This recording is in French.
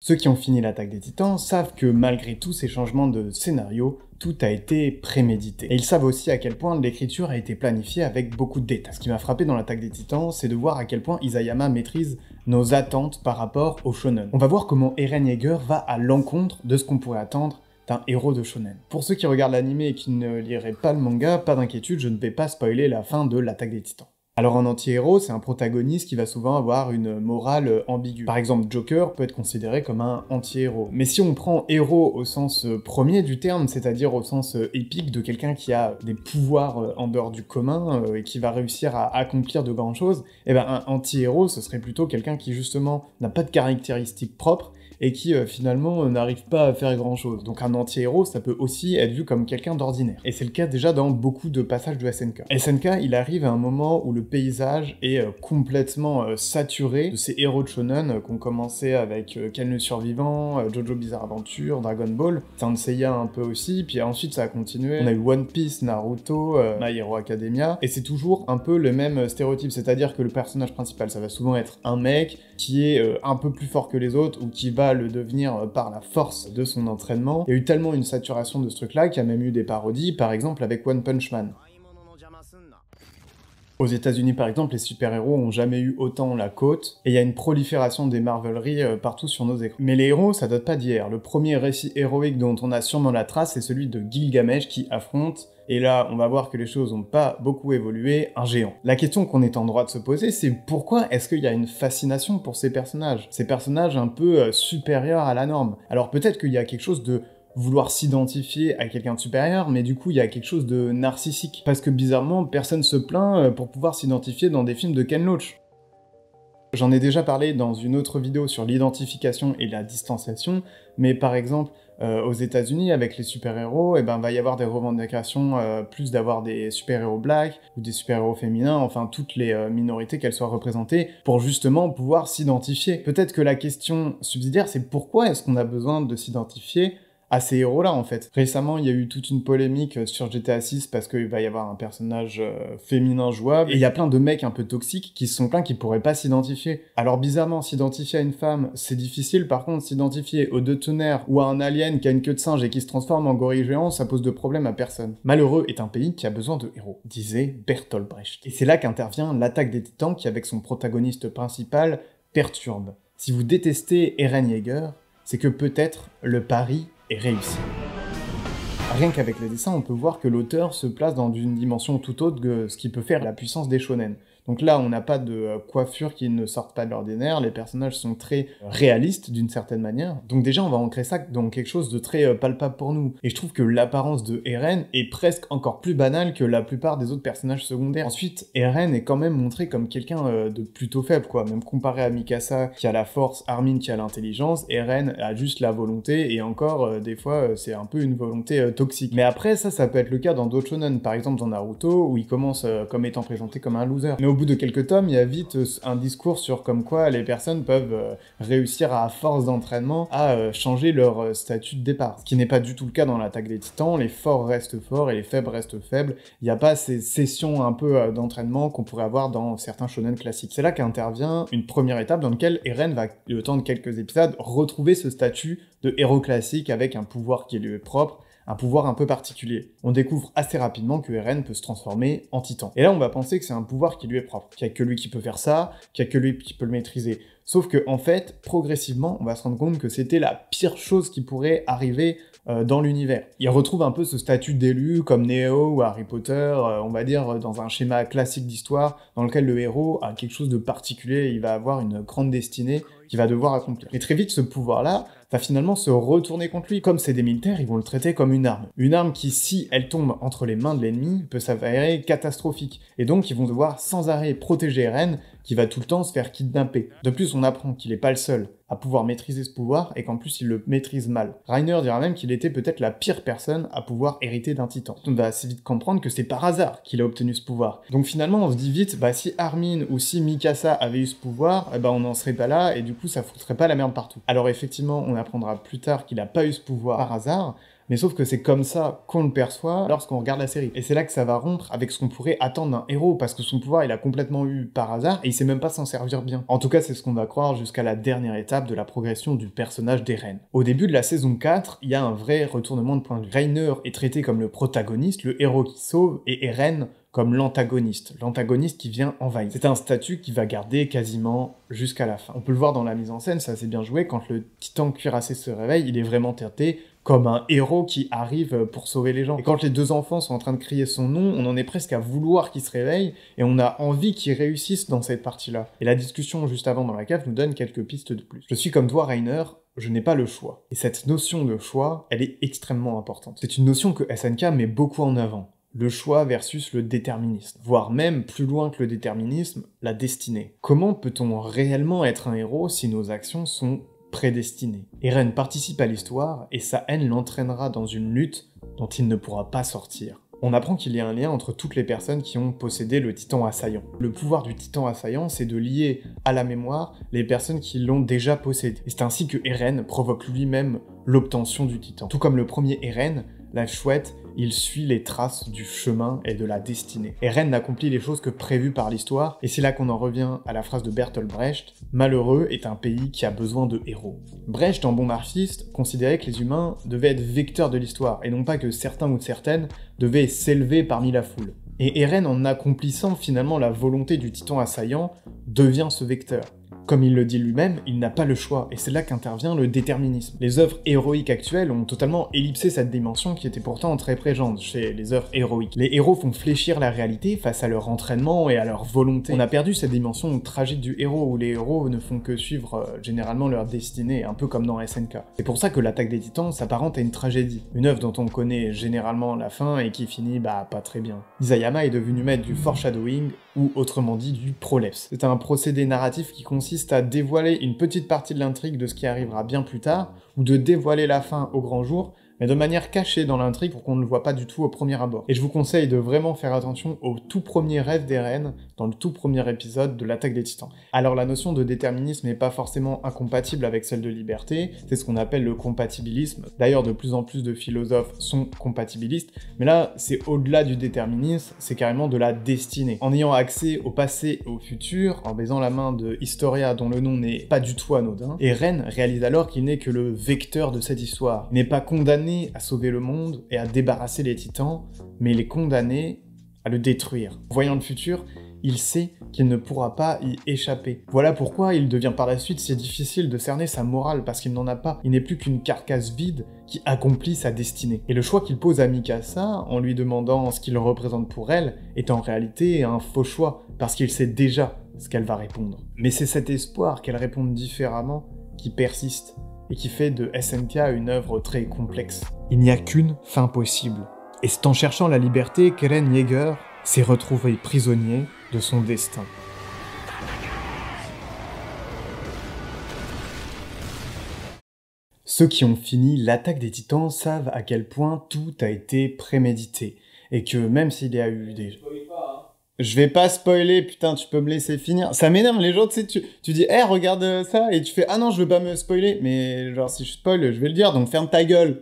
Ceux qui ont fini l'attaque des Titans savent que malgré tous ces changements de scénario, tout a été prémédité. Et ils savent aussi à quel point l'écriture a été planifiée avec beaucoup de détails. Ce qui m'a frappé dans l'attaque des Titans, c'est de voir à quel point Isayama maîtrise nos attentes par rapport au shonen. On va voir comment Eren Yeager va à l'encontre de ce qu'on pourrait attendre d'un héros de shonen. Pour ceux qui regardent l'anime et qui ne liraient pas le manga, pas d'inquiétude, je ne vais pas spoiler la fin de l'attaque des Titans. Alors un anti-héros, c'est un protagoniste qui va souvent avoir une morale ambiguë. Par exemple, Joker peut être considéré comme un anti-héros. Mais si on prend héros au sens premier du terme, c'est-à-dire au sens épique de quelqu'un qui a des pouvoirs en dehors du commun et qui va réussir à accomplir de grandes choses, eh ben un anti-héros, ce serait plutôt quelqu'un qui justement n'a pas de caractéristiques propres et qui finalement n'arrive pas à faire grand-chose. Donc un anti-héros, ça peut aussi être vu comme quelqu'un d'ordinaire. Et c'est le cas déjà dans beaucoup de passages de SNK. SNK, il arrive à un moment où le paysage est complètement saturé de ces héros de shonen qu'on commençait avec Ken le Survivant, Jojo Bizarre Adventure, Dragon Ball, Saint Seiya un peu aussi, puis ensuite ça a continué. On a eu One Piece, Naruto, My Hero Academia, et c'est toujours un peu le même stéréotype, c'est-à-dire que le personnage principal, ça va souvent être un mec qui est un peu plus fort que les autres, ou qui va le devenir par la force de son entraînement. Il y a eu tellement une saturation de ce truc-là qu'il y a même eu des parodies, par exemple avec One Punch Man. Aux États-Unis, par exemple, les super-héros ont jamais eu autant la côte, et il y a une prolifération des marveleries partout sur nos écrans. Mais les héros, ça date pas d'hier. Le premier récit héroïque dont on a sûrement la trace, c'est celui de Gilgamesh qui affronte, et là, on va voir que les choses n'ont pas beaucoup évolué, un géant. La question qu'on est en droit de se poser, c'est pourquoi est-ce qu'il y a une fascination pour ces personnages un peu supérieurs à la norme. Alors peut-être qu'il y a quelque chose de vouloir s'identifier à quelqu'un de supérieur, mais du coup, il y a quelque chose de narcissique. Parce que bizarrement, personne se plaint pour pouvoir s'identifier dans des films de Ken Loach. J'en ai déjà parlé dans une autre vidéo sur l'identification et la distanciation, mais par exemple, aux États-Unis, avec les super-héros, va y avoir des revendications plus d'avoir des super-héros blacks ou des super-héros féminins, enfin toutes les minorités qu'elles soient représentées, pour justement pouvoir s'identifier. Peut-être que la question subsidiaire, c'est pourquoi est-ce qu'on a besoin de s'identifier à ces héros-là, en fait. Récemment, il y a eu toute une polémique sur GTA 6 parce qu'il va y avoir un personnage féminin jouable, et il y a plein de mecs un peu toxiques qui se sont plaints qu'ils pourraient pas s'identifier. Alors bizarrement, s'identifier à une femme, c'est difficile, par contre, s'identifier au deux tonnerres ou à un alien qui a une queue de singe et qui se transforme en gorille géant, ça pose de problème à personne. Malheureux est un pays qui a besoin de héros, disait Bertolt Brecht. Et c'est là qu'intervient l'attaque des Titans qui, avec son protagoniste principal, perturbe. Si vous détestez Eren Yeager, c'est que peut-être le pari est réussi. Rien qu'avec les dessins, on peut voir que l'auteur se place dans une dimension tout autre que ce qui peut faire la puissance des shonen. Donc là, on n'a pas de coiffure qui ne sortent pas de l'ordinaire, les personnages sont très réalistes d'une certaine manière. Donc déjà, on va ancrer ça dans quelque chose de très palpable pour nous. Et je trouve que l'apparence de Eren est presque encore plus banale que la plupart des autres personnages secondaires. Ensuite, Eren est quand même montré comme quelqu'un de plutôt faible, quoi. Même comparé à Mikasa qui a la force, Armin qui a l'intelligence, Eren a juste la volonté, et encore, des fois, c'est un peu une volonté toxique. Mais après, ça peut être le cas dans d'autres shonen, par exemple dans Naruto, où il commence comme étant présenté comme un loser. Mais au bout de quelques tomes, il y a vite un discours sur comme quoi les personnes peuvent réussir à force d'entraînement à changer leur statut de départ. Ce qui n'est pas du tout le cas dans l'attaque des Titans, les forts restent forts et les faibles restent faibles. Il n'y a pas ces sessions un peu d'entraînement qu'on pourrait avoir dans certains shonen classiques. C'est là qu'intervient une première étape dans laquelle Eren va, le temps de quelques épisodes, retrouver ce statut de héros classique avec un pouvoir qui lui est propre, un pouvoir un peu particulier. On découvre assez rapidement que Eren peut se transformer en titan. Et là, on va penser que c'est un pouvoir qui lui est propre, qu'il n'y a que lui qui peut faire ça, qu'il n'y a que lui qui peut le maîtriser. Sauf que, en fait, progressivement, on va se rendre compte que c'était la pire chose qui pourrait arriver dans l'univers. Il retrouve un peu ce statut d'élu comme Neo ou Harry Potter, on va dire dans un schéma classique d'histoire, dans lequel le héros a quelque chose de particulier, il va avoir une grande destinée qu'il va devoir accomplir. Et très vite, ce pouvoir-là va finalement se retourner contre lui. Comme c'est des militaires, ils vont le traiter comme une arme. Une arme qui, si elle tombe entre les mains de l'ennemi, peut s'avérer catastrophique. Et donc, ils vont devoir sans arrêt protéger Eren, qui va tout le temps se faire kidnapper. De plus, on apprend qu'il n'est pas le seul à pouvoir maîtriser ce pouvoir, et qu'en plus il le maîtrise mal. Reiner dira même qu'il était peut-être la pire personne à pouvoir hériter d'un titan. On va assez vite comprendre que c'est par hasard qu'il a obtenu ce pouvoir. Donc finalement, on se dit vite, si Armin ou si Mikasa avait eu ce pouvoir, on n'en serait pas là, et du coup ça foutrait pas la merde partout. Alors effectivement, on apprendra plus tard qu'il a pas eu ce pouvoir par hasard, Mais sauf que c'est comme ça qu'on le perçoit lorsqu'on regarde la série. Et c'est là que ça va rompre avec ce qu'on pourrait attendre d'un héros, parce que son pouvoir, il a complètement eu par hasard, et il sait même pas s'en servir bien. En tout cas, c'est ce qu'on va croire jusqu'à la dernière étape de la progression du personnage d'Eren. Au début de la saison 4, il y a un vrai retournement de point de vue. Reiner est traité comme le protagoniste, le héros qui sauve, et Eren comme l'antagoniste qui vient envahir. C'est un statut qui va garder quasiment jusqu'à la fin. On peut le voir dans la mise en scène, ça c'est bien joué, quand le titan cuirassé se réveille, il est vraiment traité comme un héros qui arrive pour sauver les gens. Et quand les deux enfants sont en train de crier son nom, on en est presque à vouloir qu'il se réveille, et on a envie qu'il réussisse dans cette partie-là. Et la discussion juste avant dans la cave nous donne quelques pistes de plus. Je suis comme toi, Reiner, je n'ai pas le choix. Et cette notion de choix, elle est extrêmement importante. C'est une notion que SNK met beaucoup en avant. Le choix versus le déterminisme, voire même plus loin que le déterminisme, la destinée. Comment peut-on réellement être un héros si nos actions sont prédestinées? Eren participe à l'histoire et sa haine l'entraînera dans une lutte dont il ne pourra pas sortir. On apprend qu'il y a un lien entre toutes les personnes qui ont possédé le titan assaillant. Le pouvoir du titan assaillant, c'est de lier à la mémoire les personnes qui l'ont déjà possédé. Et c'est ainsi que Eren provoque lui-même l'obtention du titan. Tout comme le premier Eren, la chouette, il suit les traces du chemin et de la destinée. Eren n'accomplit les choses que prévues par l'histoire, et c'est là qu'on en revient à la phrase de Bertolt Brecht, « Malheureux est un pays qui a besoin de héros ». Brecht, en bon marxiste, considérait que les humains devaient être vecteurs de l'histoire, et non pas que certains ou certaines devaient s'élever parmi la foule. Et Eren, en accomplissant finalement la volonté du titan assaillant, devient ce vecteur. Comme il le dit lui-même, il n'a pas le choix, et c'est là qu'intervient le déterminisme. Les œuvres héroïques actuelles ont totalement ellipsé cette dimension qui était pourtant très présente chez les œuvres héroïques. Les héros font fléchir la réalité face à leur entraînement et à leur volonté. On a perdu cette dimension tragique du héros, où les héros ne font que suivre généralement leur destinée, un peu comme dans SNK. C'est pour ça que l'Attaque des Titans s'apparente à une tragédie, une œuvre dont on connaît généralement la fin et qui finit pas très bien. Isayama est devenu maître du foreshadowing, ou autrement dit du prolepse. C'est un procédé narratif qui consiste à dévoiler une petite partie de l'intrigue de ce qui arrivera bien plus tard, ou de dévoiler la fin au grand jour, mais de manière cachée dans l'intrigue pour qu'on ne le voit pas du tout au premier abord. Et je vous conseille de vraiment faire attention au tout premier rêve d'Eren, dans le tout premier épisode de l'Attaque des Titans. Alors la notion de déterminisme n'est pas forcément incompatible avec celle de liberté, c'est ce qu'on appelle le compatibilisme. D'ailleurs, de plus en plus de philosophes sont compatibilistes, mais là, c'est au-delà du déterminisme, c'est carrément de la destinée. En ayant accès au passé et au futur, en baisant la main de Historia, dont le nom n'est pas du tout anodin, Eren réalise alors qu'il n'est que le vecteur de cette histoire. Il n'est pas condamné à sauver le monde et à débarrasser les titans, mais il est condamné à le détruire. Voyant le futur, il sait qu'il ne pourra pas y échapper. Voilà pourquoi il devient par la suite si difficile de cerner sa morale, parce qu'il n'en a pas. Il n'est plus qu'une carcasse vide qui accomplit sa destinée. Et le choix qu'il pose à Mikasa, en lui demandant ce qu'il représente pour elle, est en réalité un faux choix, parce qu'il sait déjà ce qu'elle va répondre. Mais c'est cet espoir qu'elle réponde différemment qui persiste, et qui fait de SNK une œuvre très complexe. Il n'y a qu'une fin possible. Et c'est en cherchant la liberté qu'Eren Yeager s'est retrouvé prisonnier de son destin. Ceux qui ont fini l'Attaque des Titans savent à quel point tout a été prémédité, et que même s'il y a eu des... Je vais pas spoiler, putain, tu peux me laisser finir. Ça m'énerve, les gens, tu sais, tu dis, hey, regarde ça, et tu fais, ah non, je veux pas me spoiler, mais genre, si je spoil, je vais le dire, donc ferme ta gueule.